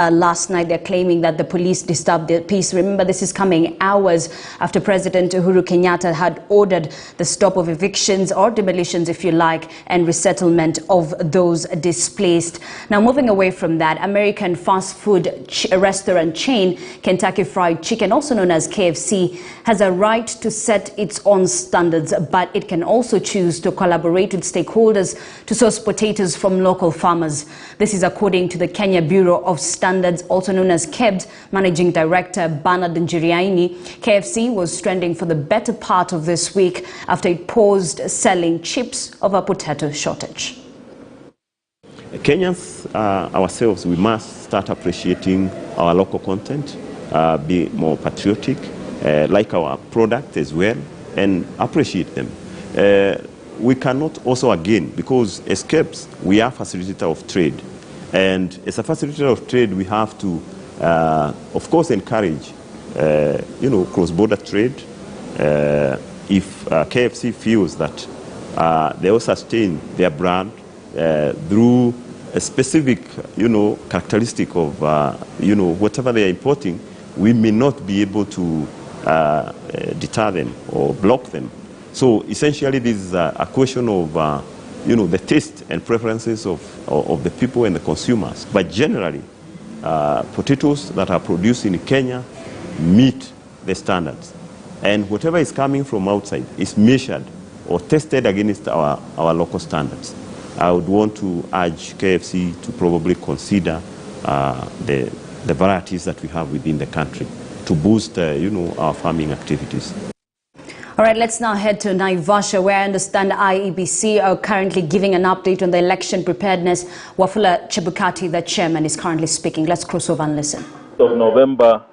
Last night, they're claiming that the police disturbed the peace. Remember, this is coming hours after President Uhuru Kenyatta had ordered the stop of evictions or demolitions, if you like, and resettlement of those displaced. Now, moving away from that, American fast food restaurant chain Kentucky Fried Chicken, also known as KFC, has a right to set its own standards, but it can also choose to collaborate with stakeholders to source potatoes from local farmers. This is according to the Kenya Bureau of Standards, also known as KEBS Managing Director Bernard Njiraini. KFC was trending for the better part of this week after it paused selling chips over potato shortage. Kenyans ourselves, we must start appreciating our local content, be more patriotic, like our product as well, and appreciate them. We cannot also, again, because as KEBS, we are facilitator of trade. And as a facilitator of trade, we have to, of course, encourage, cross-border trade. If KFC feels that they will sustain their brand through a specific, characteristic of, whatever they are importing, we may not be able to deter them or block them. So essentially, this is a question of the taste and preferences of the people and the consumers. But generally, potatoes that are produced in Kenya meet the standards. And whatever is coming from outside is measured or tested against our local standards. I would want to urge KFC to probably consider the varieties that we have within the country to boost, our farming activities. All right, let's now head to Naivasha, where I understand IEBC are currently giving an update on the election preparedness. Wafula Chebukati, the chairman, is currently speaking. Let's cross over and listen. Of November